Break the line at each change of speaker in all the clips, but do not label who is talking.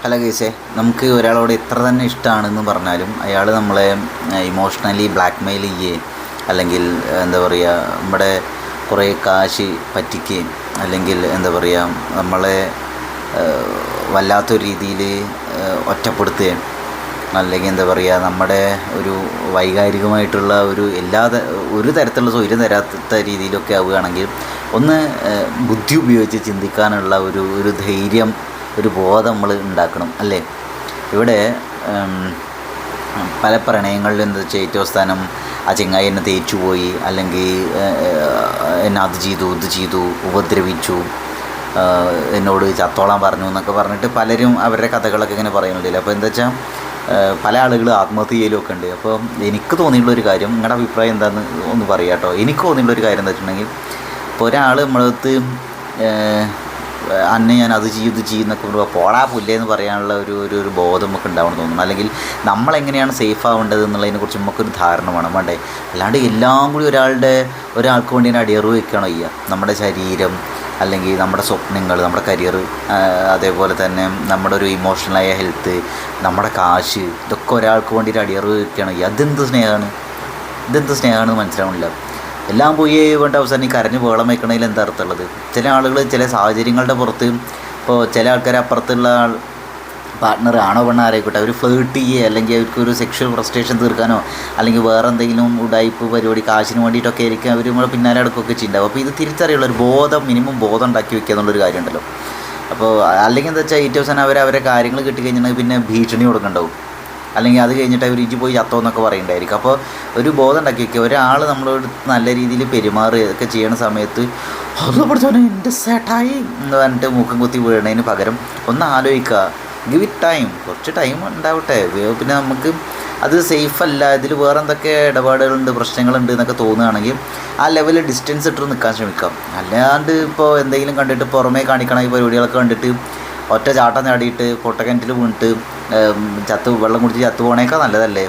Hello ഗൈസേ, നമുക്ക് ഒരാളോട് എത്ര തന്നെ ഇഷ്ടമാണെന്ന് പറഞ്ഞാലും അയാൾ നമ്മളെ ഇമോഷണലി ബ്ലാക്ക് മെയിൽ ചെയ്യുകയും അല്ലെങ്കിൽ എന്താ പറയുക നമ്മുടെ കുറേ കാശ് പറ്റിക്കുകയും അല്ലെങ്കിൽ എന്താ പറയുക നമ്മളെ വല്ലാത്തൊരു രീതിയിൽ ഒറ്റപ്പെടുത്തുകയും അല്ലെങ്കിൽ എന്താ പറയുക നമ്മുടെ ഒരു വൈകാരികമായിട്ടുള്ള ഒരു തരത്തിലുള്ള സ്വൈര്യം തരാത്ത രീതിയിലൊക്കെ ആവുകയാണെങ്കിൽ ഒന്ന് ബുദ്ധി ഉപയോഗിച്ച് ചിന്തിക്കാനുള്ള ഒരു ധൈര്യം, ഒരു ബോധം നമ്മൾ ഉണ്ടാക്കണം അല്ലേ. ഇവിടെ പല പ്രണയങ്ങളിലും എന്താ വെച്ചാൽ ഏറ്റവും അവസാനം ആ ചെങ്ങായി എന്നെ തേച്ചു പോയി, അല്ലെങ്കിൽ എന്നെ അത് ചെയ്തു ഇത് ചെയ്തു ഉപദ്രവിച്ചു, എന്നോട് ചത്തോളാൻ പറഞ്ഞു എന്നൊക്കെ പറഞ്ഞിട്ട് പലരും അവരുടെ കഥകളൊക്കെ ഇങ്ങനെ പറയുന്നുണ്ടല്ലോ. അപ്പോൾ എന്താ വെച്ചാൽ പല ആളുകൾ ആത്മഹത്യ ചെയ്യലൊക്കെ ഉണ്ട്. അപ്പോൾ എനിക്ക് തോന്നിയിട്ടുള്ളൊരു കാര്യം, നിങ്ങളുടെ അഭിപ്രായം എന്താണെന്ന് ഒന്ന് പറയാം കേട്ടോ. എനിക്ക് തോന്നിയിട്ടുള്ളൊരു കാര്യം എന്താ വെച്ചിട്ടുണ്ടെങ്കിൽ, ഇപ്പോൾ ഒരാൾ നമ്മളടുത്ത് അന്നെ ഞാൻ അത് ചെയ്യും ഇത് ചെയ്യുന്നൊക്കെ പറയുമ്പോൾ പോടാ പുല്ലേന്ന് പറയാനുള്ള ഒരു ബോധം നമുക്ക് ഉണ്ടാവണമെന്ന് തോന്നുന്നു. അല്ലെങ്കിൽ നമ്മളെങ്ങനെയാണ് സേഫ് ആവേണ്ടത് എന്നുള്ളതിനെക്കുറിച്ച് നമുക്കൊരു ധാരണ വേണ്ടേ. അല്ലാണ്ട് എല്ലാം കൂടി ഒരാൾക്ക് വേണ്ടി തന്നെ അടിയറവ് വെക്കുകയാണോ ചെയ്യുക. നമ്മുടെ ശരീരം, അല്ലെങ്കിൽ നമ്മുടെ സ്വപ്നങ്ങൾ, നമ്മുടെ കരിയർ, അതേപോലെ തന്നെ നമ്മുടെ ഒരു ഇമോഷണലായ ഹെൽത്ത്, നമ്മുടെ കാശ്, ഇതൊക്കെ ഒരാൾക്ക് വേണ്ടിയിട്ട് അടിയറവ് വെക്കുകയാണോ ചെയ്യുക. ഇതെന്ത് സ്നേഹമാണെന്ന് മനസ്സിലാവണില്ല. എല്ലാം പോയി വേണ്ട അവസാനം ഈ കരഞ്ഞ് ബഹളം വയ്ക്കണതിൽ എന്താ അർത്ഥമുള്ളത്. ചില ആളുകൾ ചില സാഹചര്യങ്ങളുടെ പുറത്ത്, ഇപ്പോൾ ചില ആൾക്കാർ അപ്പുറത്തുള്ള പാർട്ട്ണർ ആണോ പെണ്ണോ ആരായിക്കോട്ടെ, അവർ ഫ്ലേർട്ട് ചെയ്യുക അല്ലെങ്കിൽ അവർക്കൊരു സെക്ഷൽ ഫ്രസ്ട്രേഷൻ തീർക്കാനോ അല്ലെങ്കിൽ വേറെ എന്തെങ്കിലും ഉടായ്പ് പരിപാടി കാശിന് വേണ്ടിയിട്ടൊക്കെ ആയിരിക്കും അവർ നമ്മളെ പിന്നാലെ അടുക്കൊക്കെ ചെയ്യുന്നുണ്ടാവും. അപ്പോൾ ഇത് തിരിച്ചറിയുള്ള ഒരു ബോധം, മിനിമം ബോധം ഉണ്ടാക്കി വെക്കുക എന്നുള്ളൊരു കാര്യമുണ്ടല്ലോ. അപ്പോൾ അല്ലെങ്കിൽ എന്താ വെച്ചാൽ ഏറ്റവും അവസാനം അവരെ കാര്യങ്ങൾ കിട്ടിക്കഴിഞ്ഞിട്ടുണ്ടെങ്കിൽ പിന്നെ ഭീഷണി കൊടുക്കണ്ടാവും, അല്ലെങ്കിൽ അത് കഴിഞ്ഞിട്ട് അവർ ഇഞ്ചി പോയി ചത്തോ എന്നൊക്കെ പറയുന്നുണ്ടായിരിക്കും. അപ്പോൾ ഒരു ബോധം ഉണ്ടാക്കി വയ്ക്കുക. ഒരാൾ നമ്മളോട് നല്ല രീതിയിൽ പെരുമാറുകയൊക്കെ ചെയ്യണ സമയത്ത് അത് പഠിച്ചോനെ എൻ്റെ സെറ്റായി എന്ന് പറഞ്ഞിട്ട് മൂക്കം കുത്തി വീഴണതിന് പകരം ഒന്ന് ആലോചിക്കുക. ഗിവ് ഇറ്റ് ടൈം, കുറച്ച് ടൈം ഉണ്ടാവട്ടെ. പിന്നെ നമുക്ക് അത് സേഫല്ല, ഇതിൽ വേറെ എന്തൊക്കെ ഇടപാടുകളുണ്ട്, പ്രശ്നങ്ങളുണ്ട് എന്നൊക്കെ തോന്നുകയാണെങ്കിൽ ആ ലെവലിൽ ഡിസ്റ്റൻസ് ഇട്ട് നിൽക്കാൻ ശ്രമിക്കാം. അല്ലാണ്ട് ഇപ്പോൾ എന്തെങ്കിലും കണ്ടിട്ട് പുറമേ കാണിക്കണം ഈ പരിപാടികളൊക്കെ കണ്ടിട്ട് ഒറ്റ ചാട്ടം ചാടിയിട്ട് പൊട്ടക്കിണറ്റിൽ വീണിട്ട് വെള്ളം കുടിച്ച് ചത്തു പോകണേക്കാൾ നല്ലതല്ലേ.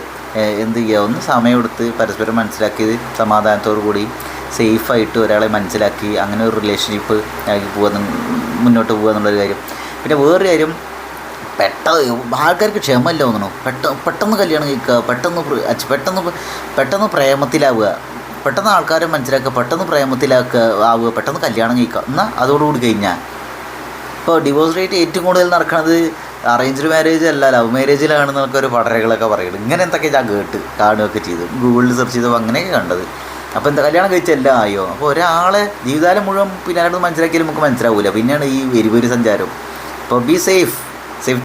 എന്ത് ചെയ്യുക, ഒന്ന് സമയമെടുത്ത് പരസ്പരം മനസ്സിലാക്കിയത് സമാധാനത്തോടു കൂടി സേഫായിട്ട് ഒരാളെ മനസ്സിലാക്കി അങ്ങനെ ഒരു റിലേഷൻഷിപ്പ് മുന്നോട്ട് പോകുക എന്നുള്ളൊരു കാര്യം. പിന്നെ വേറൊരു കാര്യം, ആൾക്കാർക്ക് ക്ഷമല്ല തോന്നണു. പെട്ടെന്ന് കല്യാണം കഴിക്കുക, പെട്ടെന്ന് പ്രേമത്തിലാവുക, പെട്ടെന്ന് ആൾക്കാരെ മനസ്സിലാക്കുക, പെട്ടെന്ന് ആവുക, പെട്ടെന്ന് കല്യാണം കഴിക്കുക. എന്നാൽ അതോടുകൂടി കഴിഞ്ഞാൽ ഇപ്പോൾ ഡിവോഴ്സ് റേറ്റ് ഏറ്റവും കൂടുതൽ നടക്കുന്നത് അറേഞ്ച്ഡ് മാരേജ് അല്ല ലവ് മാരേജിലാണെന്നൊക്കെ ഒരു പഠനങ്ങളൊക്കെ പറയുന്നത്. ഇങ്ങനെ എന്തൊക്കെ ഞാൻ കാണുകയൊക്കെ ചെയ്തു, ഗൂഗിളിൽ സെർച്ച് ചെയ്തപ്പോൾ അങ്ങനെയൊക്കെ കണ്ടത്. അപ്പോൾ എന്താ കല്യാണം കഴിച്ച എല്ലാം ആയോ. അപ്പോൾ ഒരാളെ ജീവിതകാലം മുഴുവൻ പിന്നെ മനസ്സിലാക്കിയാലും നമുക്ക് മനസ്സിലാവില്ല. പിന്നെയാണ് ഈ എരിപൊരി സഞ്ചാരം. അപ്പോൾ ബി സേഫ്.